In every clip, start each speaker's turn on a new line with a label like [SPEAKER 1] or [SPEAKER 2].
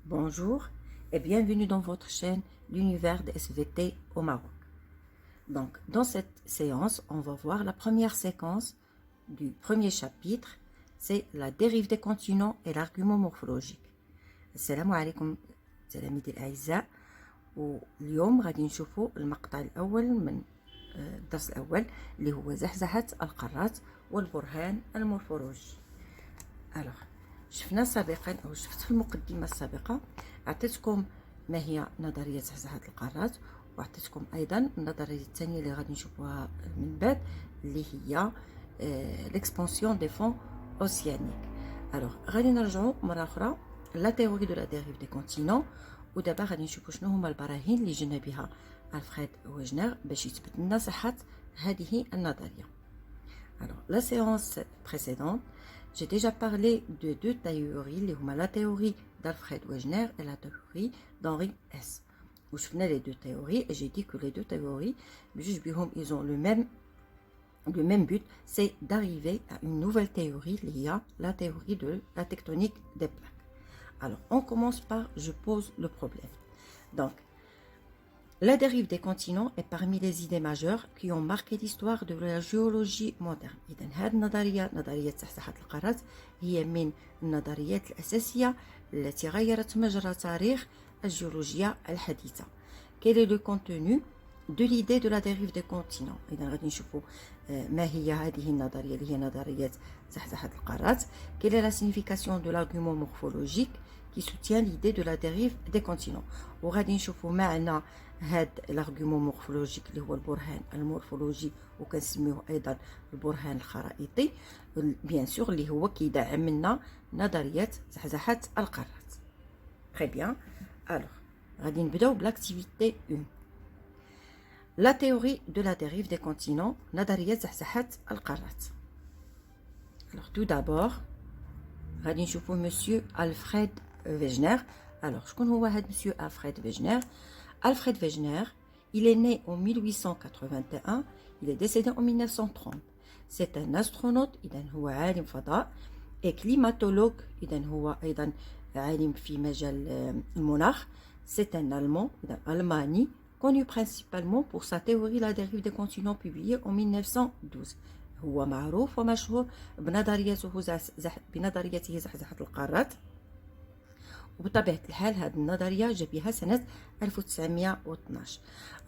[SPEAKER 1] Bonjour et bienvenue dans votre chaîne L'univers de SVT au Maroc. Donc, dans cette séance, on va voir la première séquence du premier chapitre, c'est la dérive des continents et l'argument morphologique. السلام عليكم تلاميذي الأعزاء، واليوم غادي نشوفوا المقطع الأول من الدرس الأول اللي هو زحزحة القارات والبرهان المورفولوجي. شفنا سابقا أو شفت في المقدمة السابقة أعطيتكم ما هي نظرية زحزحة القارات، وأعطيتكم أيضا النظرية الثانية اللي غادي نشوفوها من بعد اللي هي l'expansion des fonds océaniques. غادي نرجعوا مرة أخرى لا تيوري دو لا ديريف دي كونتينون، ودابا غادي نشوفوا شنو هما البراهين اللي جانا بها ألفريد ويجنر باش يثبت لنا صحة هذه النظرية. La séance précédente, j'ai déjà parlé de deux théories, la théorie d'Alfred Wegener et la théorie d'Henri Hess. Où je venais les deux théories et j'ai dit que les deux théories, ils ont le même but, c'est d'arriver à une nouvelle théorie, il y a la théorie de la tectonique des plaques. Alors, on commence par, je pose le problème. Donc, la dérive des continents est parmi les idées majeures qui ont marqué l'histoire de la géologie moderne. إذن هذه النظرية نظرية زحزحة القارات هي من النظريات الأساسية التي غيرت مجرى تاريخ الجيولوجيا الحديثة. Quel est le contenu de l'idée de la dérive des continents؟ إذن غادي نشوفوا ما هي هذه النظرية اللي هي نظرية زحزحة القارات. Quelle est la signification de l'argument morphologique qui soutient l'idée de la dérive des continents؟ وغادي نشوفوا معنى هذا الارغيومون مورفولوجيك اللي هو البرهان المورفولوجي وكنسميوه ايضا البرهان الخرائطي بيان سور اللي هو كيدعم لنا نظريه زحزحه القارات. تري بيان. غادي نبداو بالاكتيفيتي 1. لا تيوري دو لا ديريف دي كونتينون، نظريه زحزحه القارات. تو دابور غادي نشوفو مسيو ألفريد ويجنر. شكون هو هذا مسيو ألفريد ويجنر؟ Alfred Wegener, il est né en 1881, il est décédé en 1930. C'est un astronaute, هو عالم فضاء، et climatologue, هو أيضا عالم في مجال المناخ. C'est un Allemand, Allemagne, connu principalement pour sa théorie la dérive des continents publiée en 1912. هو معروف ومشهور بنظريته زحزحة القارات، وبطبيعة الحال هذه النظرية جا بها سنة 1912.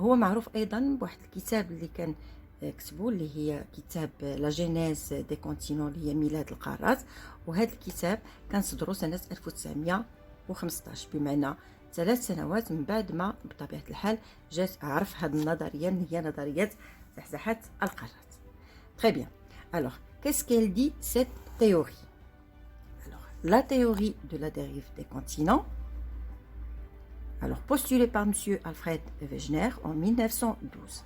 [SPEAKER 1] هو معروف أيضا بواحد الكتاب اللي كان كتبو اللي هي كتاب لا جينيز دي كونتينون اللي هي ميلاد القارات، وهذا الكتاب كان صدرو سنة 1915، بمعنى 3 سنوات من بعد ما بطبيعة الحال جات عرف هذه النظرية اللي هي نظرية زحزحة القارات. Très bien. Alors, qu'est-ce qu'elle dit cette théorie? La théorie de la dérive des continents, postulée par M. Alfred Wegener en 1912.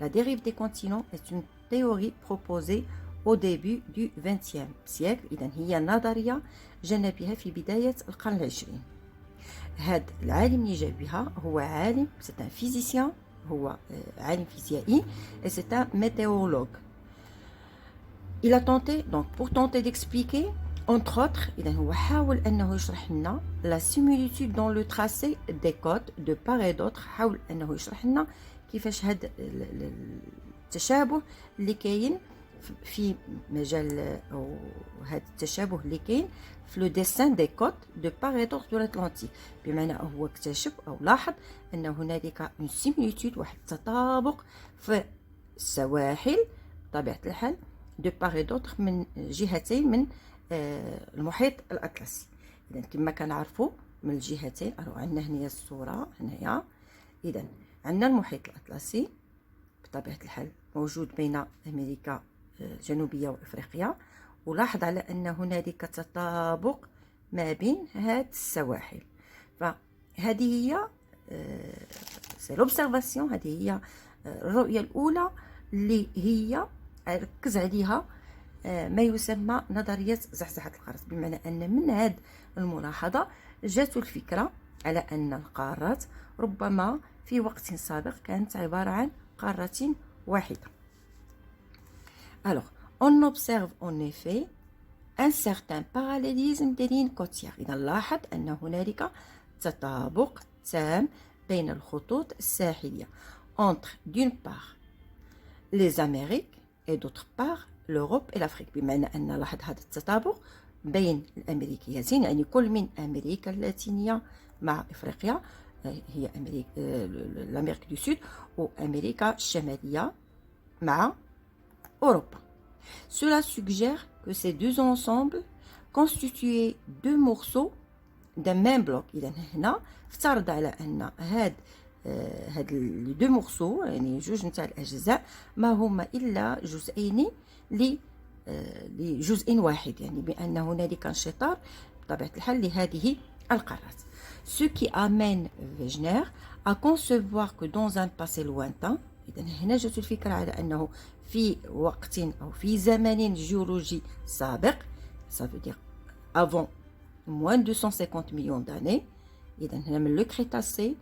[SPEAKER 1] La dérive des continents est une théorie proposée au début du XXe siècle. إذن هي نظرية جانا بها في بداية القرن العشرين. هذا العالم اللي جا بها هو عالم، c'est un physicien، هو عالم فيزيائي، et c'est un météorologue. Il a tenté, donc pour tenter d'expliquer entre autres، هو حاول أنه يشرح لنا la similitude dans le tracé des côtes de part et d'autre. حاول أنه يشرح لنا كيفاش هذا التشابه اللي كاين في مجال، أو هذا التشابه اللي كاين في لو ديسان دي كوت دو part et d'autre de l'Atlantique. بمعنى هو اكتشف أو لاحظ أن هنالك une similitude، واحد التطابق في السواحل بطبيعة الحال de part et d'autre من جهتين من المحيط الأطلسي. إذا كما كنعرفوا من الجهتين، عندنا هنا الصورة هنايا. إذا عندنا المحيط الأطلسي بطبيعة الحال موجود بين أمريكا الجنوبية وأفريقيا، ولاحظ على أن هنالك تطابق ما بين هاد السواحل. فهذه هي سي لوبسيرفاسيون، هذه هي الرؤية الأولى اللي هي ركز عليها ما يسمى نظرية زحزحة القارات، بمعنى أن من هذه الملاحظة جات الفكرة على أن القارات ربما في وقت سابق كانت عبارة عن قارة واحدة. Alors, on observe en effet un certain parallélisme des lignes côtières. إذا لاحظ أن هنالك تطابق تام بين الخطوط الساحلية entre d'une part les Amériques et d'autre part l'Europe et l'Afrique. بمعنى أن لاحظ هذا التطابق بين الأمريكيتين، يعني كل من أمريكا اللاتينية مع إفريقيا، هي l'Amérique du Sud، وأمريكا الشمالية مع أوروبا. Cela suggère que ces deux ensembles constituaient deux morceaux d'un même bloc. إذا هنا افترض على أن هاد لي دو مورسو، يعني جوج نتاع الأجزاء، ما هما إلا جزئين لجزء واحد، يعني بأن هنالك انشطار بطبيعة الحال لهذه القارات. Ce qui amène Wegener à concevoir que dans un passé lointain، إذا هنا جت الفكرة على أنه في وقت أو في زمن جيولوجي سابق، ça veut dire avant moins de 250 millions d'années، إذا هنا من le Crétacé،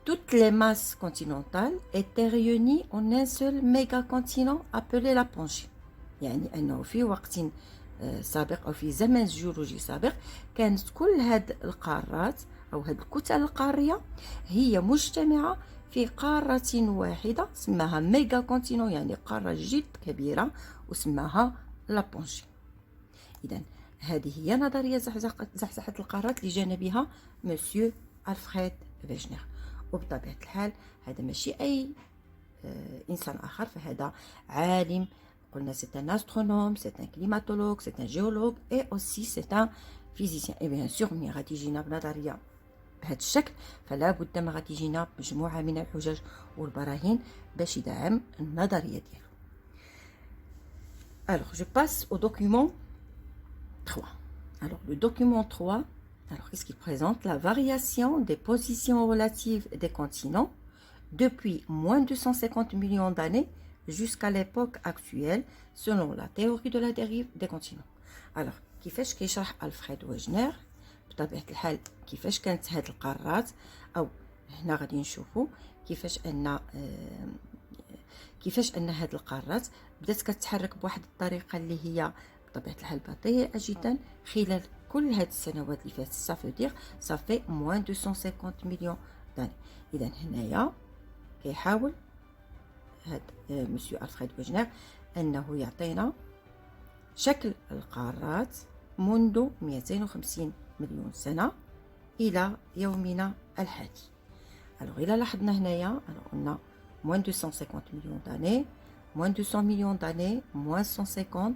[SPEAKER 1] toutes les masses continentales étaient réunies en un seul méga-continent appelé la Pangée. يعني أنه في وقت سابق أو في زمن جيولوجي سابق كانت كل هاد القارات أو هاد الكتل القارية هي مجتمعة في قارة واحدة اسمها ميجا كونتينو، يعني قارة جد كبيرة وسماها لابونجي. إذا هذه هي نظرية زحزحة القارات لجانبها مسيو ألفريد فيجنر. وبطبيعة الحال هذا ماشي أي إنسان آخر، فهذا عالم، قلنا c'est un astronome, c'est un climatologue, c'est un géologue et aussi c'est un physicien. et bien sûr ملي غادي يجينا بنظرية بهذا الشكل فلا بد ما غادي يجينا مجموعة من الحجج والبراهين باش يدعم النظرية ديالو. Alors je passe au document 3. Alors le document 3, alors qu'est-ce qu'il présente? La variation des positions relatives des continents depuis moins de 150 millions d'années jusqu'à l'époque actuelle selon la théorie de la dérive des continents. Alors كيفاش كيشرح ألفريد ويجنر بطبيعة الحال كيفاش كانت هاد القارات، أو هنا غادي نشوفوا كيفاش أن هاد القارات بدات كتتحرك بواحد الطريقة اللي هي بطبيعة الحال بطيئة جدا خلال كل هاد السنوات اللي فاتت. ça fait moins de 150 millions d'années. إذا هنايا كيحاول هاد مسيو ألفريد ويجنر أنه يعطينا شكل القارات منذ 250 مليون سنة إلى يومنا الحالي. Alors إلا لاحظنا هنايا قلنا moins de 150 millions d'années, moins de 100 millions d'années, moins 150,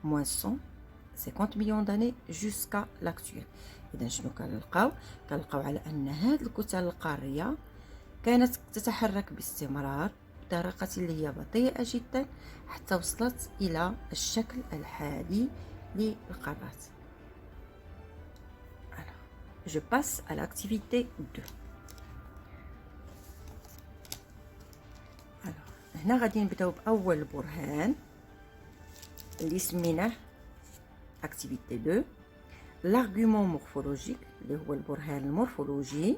[SPEAKER 1] moins 150 millions d'années jusqu'à l'actuel. إذا شنو كنلقاو على أن هاد الكتل القارية كانت تتحرك باستمرار بطريقة اللي هي بطيئة جدا حتى وصلت إلى الشكل الحالي للقارات. Alors, je passe à l'activité 2. Alors, هنا غادي نبداو بأول برهان اللي سميناه activité 2 l'argument morphologique اللي هو البرهان المورفولوجي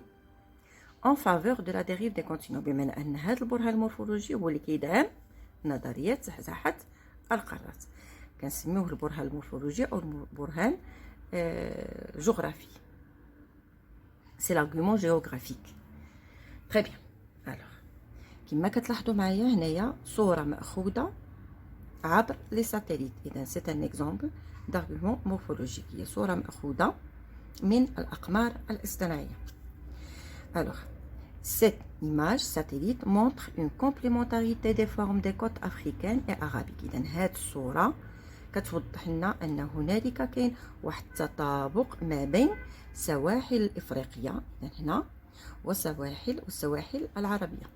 [SPEAKER 1] en faveur de la dérive des continents. بمعنى أن هذا البرهان المورفولوجي هو اللي كيدعم نظرية زحزحة القارات. كنسميوه البرهان المورفولوجي أو البرهان جغرافي. سي l'argument géographique. très bien. alors كما كتلاحظوا معايا هنايا صورة مأخوذة عبر لي ساتيليت. إذا سي ان اكزومبل d'argument morphologique، هي صورة مأخوذة من الأقمار الاصطناعية. alors cette image satellite montre une complémentarité des formes des côtes africaines et arabiques. إذا هاد الصورة كتوضح لنا أن هنالك كاين واحد التطابق ما بين سواحل إفريقيا هنا والسواحل العربية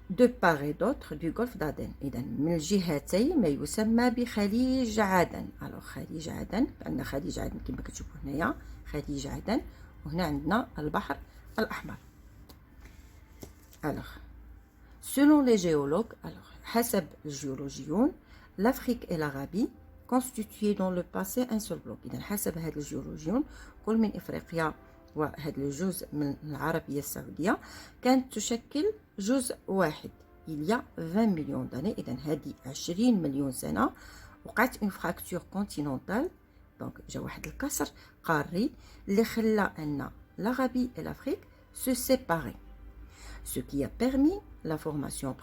[SPEAKER 1] de part et d'autre du golfe d'Aden. إذا من الجهتين ما يسمى بخليج عدن. alors خليج عدن، عندنا خليج عدن كما كتشوفوا هنايا خليج عدن، وهنا عندنا البحر الأحمر. alors selon les géologues، alors حسب الجيولوجيون l'Afrique et l'Arabie constituaient dans le passé un seul bloc. إذا حسب هاد الجيولوجيون كل من إفريقيا وهذا الجزء من العربية السعودية كانت تشكل جزء واحد il y a 20 millions d'années. إذا هذه 20 مليون سنة وقعت une fracture continentale دونك جا واحد الكسر قاري اللي خلى ان l'Arabie et l'Afrique se séparer, ce qui a permis la formation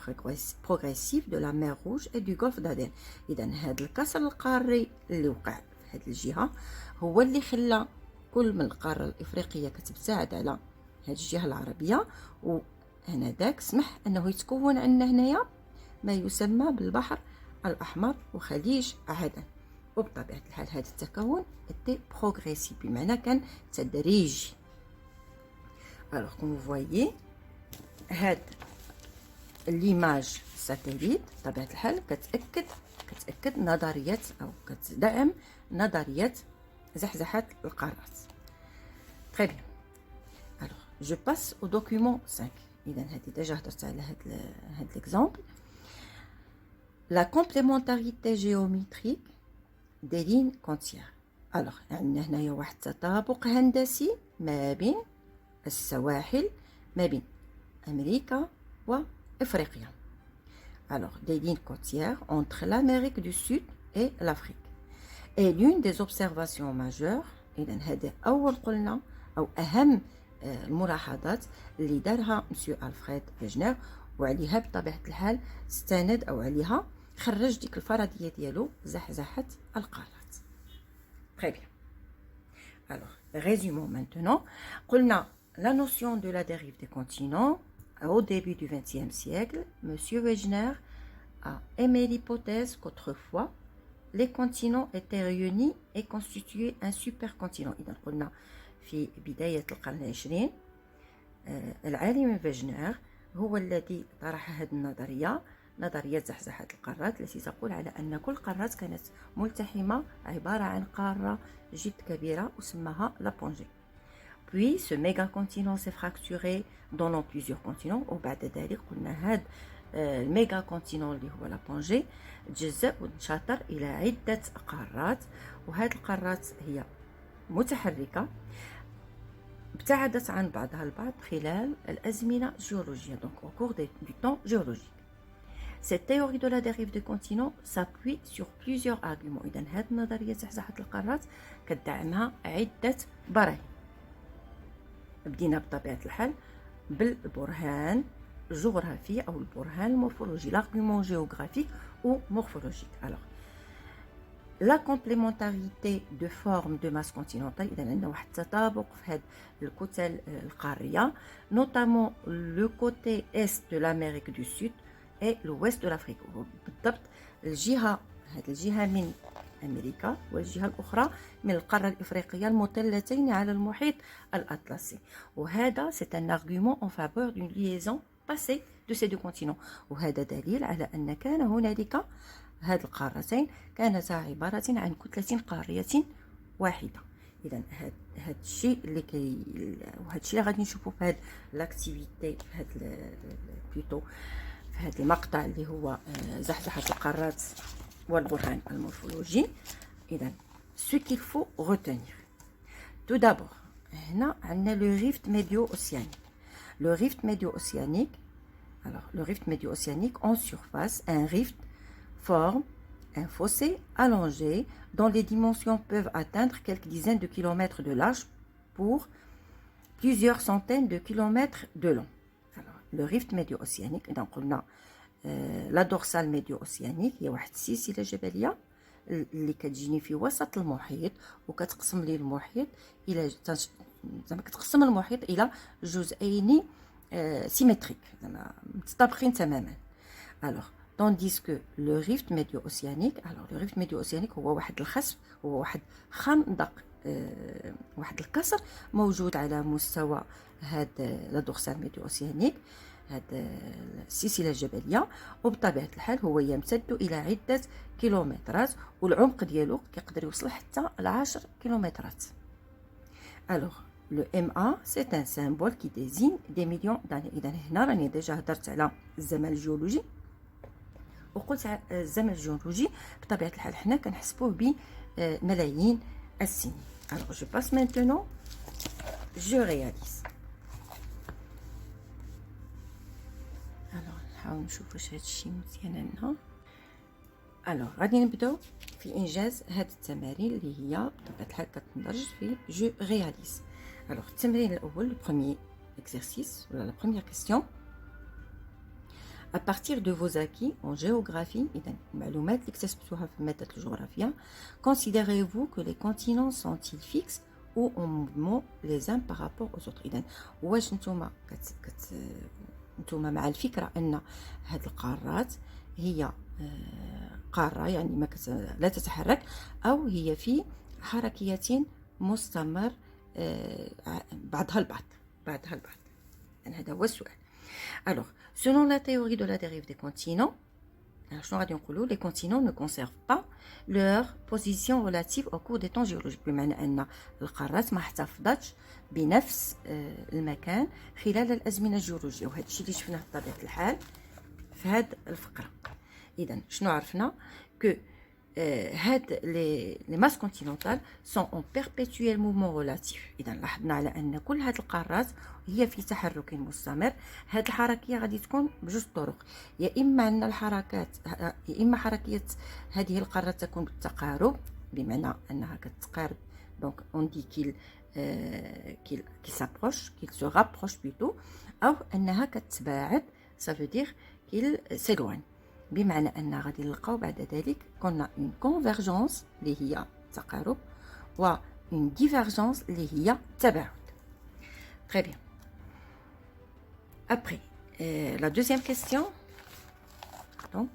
[SPEAKER 1] progressive de la mer Rouge et du golfe d'Aden. إذا هذا الكسر القاري اللي وقع في هذه الجهة هو اللي خلى كل من القارة الإفريقية كتبتعد على هذه الجهة العربية، وهنا داك سمح أنه يتكون عندنا هنايا ما يسمى بالبحر الأحمر وخليج عدن. وبطبيعة الحال هذا التكون était progressif بمعنى كان تدريجي. Alors comme vous voyez هاد l'image satellite بطبيعة الحال كتأكد نظرية أو كتدعم نظرية زحزحة القارات. Très bien. Alors je passe au document 5. إذا هادي ديجا هضرت على هاد l'exemple. La complémentarité géométrique des lignes côtières. Alors عندنا هنايا واحد التطابق هندسي ما بين السواحل ما بين أمريكا وإفريقيا. Alors des lignes côtières entre l'Amérique du Sud et l'Afrique. Et l'une des observations majeures إذا هذا أول قلنا أو أهم الملاحظات اللي دارها مسيو ألفريد فيجنر، وعليها بطبيعة الحال استند أو عليها خرج ديك الفرضية ديالو زحزحة القارات. Très bien. Alors, résumons maintenant. قلنا la notion de la dérive des continents au début du XXe siècle, M. Wegener a émis l'hypothèse qu'autrefois les continents étaient réunis et constituaient un supercontinent. إذا قلنا في بداية القرن العشرين العالم فيجنر هو الذي طرح هذه النظرية، نظرية زحزحة القارات التي تقول على أن كل قارات كانت ملتحمة عبارة عن قارة جد كبيرة وسماها لابونجي. Puis ce méga-continent s'est fracturé dans plusieurs continents، وبعد ذلك قلنا هذا الميجا كونتينون اللي هو لابونجي تجزأ وانشطر إلى عدة قارات، وهذه القارات هي متحركة ابتعدت عن بعضها البعض خلال الأزمنة الجيولوجية، donc au cours du temps géologique. Cette théorie de la dérive des continents s'appuie sur plusieurs arguments. إذا هذه النظرية زحزحة القارات كتدعمها عدة براهين. بدينا بطبيعة الحال بالبرهان الجغرافي أو البرهان المورفولوجي، l'argument géographique ou morphologique. Alors la complémentarité de forme de masse continentale، إذا عندنا واحد التطابق في هذه الكتل القارية، notamment le côté est de l'Amérique du Sud et l'ouest de l'Afrique. بالضبط الجهة هذه الجهة من أمريكا والجهة الأخرى من القارة الإفريقية المطلتين على المحيط الأطلسي. وهذا c'est un argument en faveur d'une liaison passée de ces deux continents، وهذا دليل على أن كان هنالك هذه القارتين كانتا عبارة عن كتلة قارية واحدة. إذا هذا الشيء اللي وهذا الشيء اللي غادي نشوفه في هذه لاكتيفيتي في هذا بلوتو في هذا المقطع اللي هو زحزحة القارات والبرهان المورفولوجي. إذا ce qu'il faut retenir tout d'abord هنا عندنا le rift médio-océanique. Le rift médio-océanique, alors le rift médio-océanique en surface, un rift forme un fossé allongé dont les dimensions peuvent atteindre quelques dizaines de kilomètres de large pour plusieurs centaines de kilomètres de long. Alors, le rift médio-océanique, donc on a la dorsale médio-océanique هي واحد السلسلة جبلية اللي كتجيني في وسط المحيط وكتقسم لي المحيط إلى زعما كتقسم المحيط إلى جزئين سيمتريك زعما متطابقين تماما. Alors tandis que le rift médio-océanique، alors le rift médio-océanique هو واحد الخسف، هو واحد خندق واحد الكسر موجود على مستوى هذا لا دورسال ميديو-اوسيانيك، هذا السلسلة الجبلية، وبطبيعة الحال هو يمتد إلى عدة كيلومترات والعمق ديالو يقدر يوصل حتى ل 10 كيلومترات. Alors le MA c'est un symbole qui désigne des millions d'années. إذا هنا راني ديجا هضرت على الزمن الجيولوجي وقلت الزمن الجيولوجي بطبيعة الحال حنا كنحسبوه بملايين السنين. Alors je passe maintenant, je réalise. Alors نحاول نشوف واش هادشي مزيان هنا. Alors غادي نبداو في إنجاز هاد التمارين اللي هي بطبيعة الحال كتندرج في جو رياليز. الوغ التمرين الأول لو بروميير exercice ولا la première question. À partir de vos acquis en géographie, إذن المعلومات اللي اكتسبتوها في مادة الجغرافيا, considérez-vous que les continents sont-ils fixes ou en mouvement les uns par rapport aux autres. إذن واش نتوما نتوما مع الفكرة أن هاد القارات هي قارة يعني ما لا تتحرك أو هي في حركية مستمر بعضها البعض يعني هذا هو السؤال. Alors, selon la théorie de la dérive des continents, les continents ne conservent pas leur position relative au cours des temps géologiques. بمعنى أن القارات ما احتفظتش بنفس المكان خلال الأزمنة الجيولوجية، وهذا الشيء اللي شفناه بطبيعة الحال في هذه الفقرة. إذن شنو عرفنا؟ كو هاد لي ماس كونتينونتال سون اون بيربيتويل موفمون ريلاتيف. اذا لاحظنا على ان كل هاد القارات هي في تحرك مستمر. هاد الحركيه غادي تكون بجوج طرق، يا اما ان الحركات يا اما حركيه هذه القارات تكون بالتقارب بمعنى انها كتقارب دونك اون دي كيل سابروش كيل سو رابروش بلوتو، او انها كتباعد سافو دير كيل سيلوان بمعنى أن غادي نلقاو بعد ذلك كنا اون كونفيرجونس اللي هي تقارب و اون ديفيرجونس اللي هي تباعد. Très bien. Après, la deuxième question. Pardon.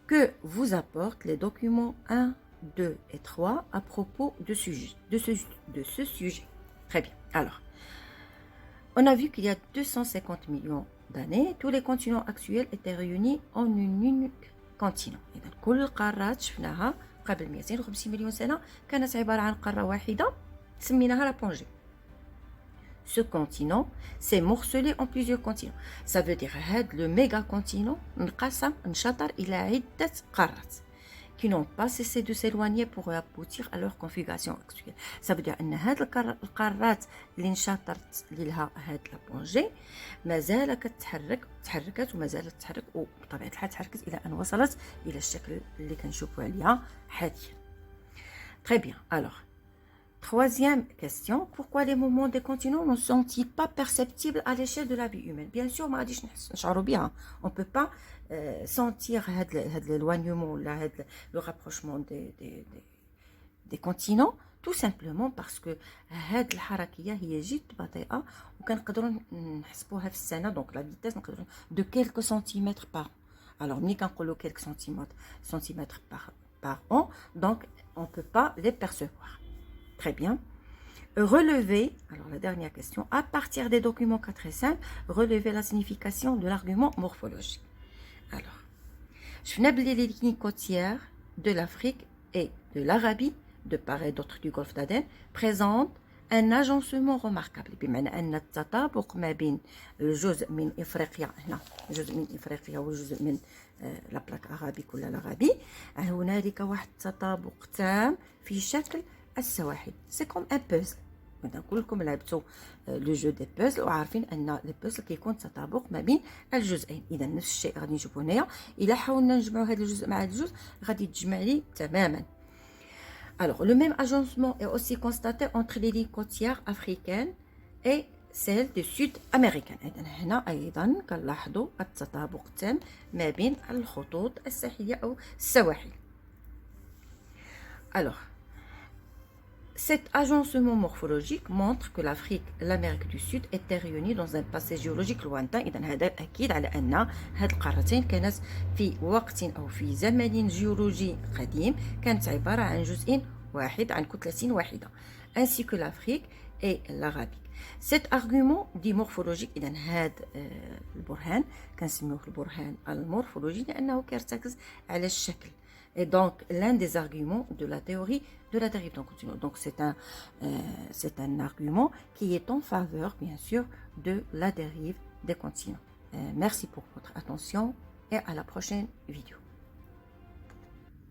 [SPEAKER 1] Que vous apportent les documents 1, 2 et 3 à propos de ce sujet. Très bien. Alors, on a vu qu'il y a 250 millions d'années, tous les continents actuels étaient réunis en un unique continent. إذا كل القارات شفناها قبل 250 مليون سنة كانت عبارة عن قارة واحدة سميناها لابونجي. Ce continent s'est morcelé en plusieurs continents. Ça veut dire هاد le méga continent انشطر إلى عدة قارات qui n'ont pas cessé de s'éloigner pour aboutir à leur configuration actuelle. Ça veut dire أن هاد القارات اللي انشطرت لها هاد لابونجي مازال تحركت وما زالت تتحرك، وبطبيعة الحال تحركت إلى أن وصلت إلى الشكل اللي كنشوفوا عليها حاليا. Très bien. Alors, troisième question. Pourquoi les mouvements des continents ne sont-ils pas perceptibles à l'échelle de la vie humaine? Bien sûr, ما غاديش نشعروا بها. On peut pas sentir هاد l'éloignement ولا هاد le rapprochement des continents tout simplement parce que هاد الحركية هي جد بطيئة وكنقدروا نحسبوها في السنة. دونك لا فيتاس نقدروا de quelques centimètres par an. Alors ملي كنقولوا quelques centimètres par an, donc on peut pas les percevoir. Très bien. Relevez, alors la dernière question, à partir des documents 4 et 5, relevez la signification de l'argument morphologique. Alors, شفنا بلي les lignes côtières de l'Afrique et de l'Arabie, de part et d'autre du golfe d'Aden, présentent un agencement remarquable. بمعنى أن التطابق ما بين الجزء من إفريقيا هنا جزء من إفريقيا وجزء من لا بلاك أرابيك ولا الأغابي، هنالك واحد التطابق تام في شكل السواحل. سي كوم ان بوزل. كلكم لعبتوا لو جو دي بوزل وعارفين ان لي بوزل كيكون تطابق ما بين الجزئين. اذا نفس الشيء غادي نشوفوا هنايا. الا حاولنا نجمعوا هذا الجزء مع هذا الجزء غادي تجمع لي تماما. Alors, le même agencement est aussi constaté entre les lignes côtières africaines et celles du sud américaine. إذا هنا أيضا كنلاحظوا التطابق التام ما بين الخطوط الساحلية أو السواحل. Alors, cet agencement morphologique montre que l'Afrique et l'Amérique du Sud étaient réunies dans un passé géologique lointain. إذا هذا أكيد على أن هاد القارتين كانت في وقت أو في زمن جيولوجي قديم كانت عبارة عن جزء واحد عن كتلة واحدة ainsi que l'Afrique et l'Arabie. Cet argument dit morphologique إذا هاد البرهان كنسميوه البرهان المورفولوجي لأنه كيرتكز على الشكل. Et donc, l'un des arguments de la théorie de la dérive d'un continent. Donc, c'est un argument qui est en faveur, bien sûr, de la dérive des continents. Merci pour votre attention et à la prochaine vidéo.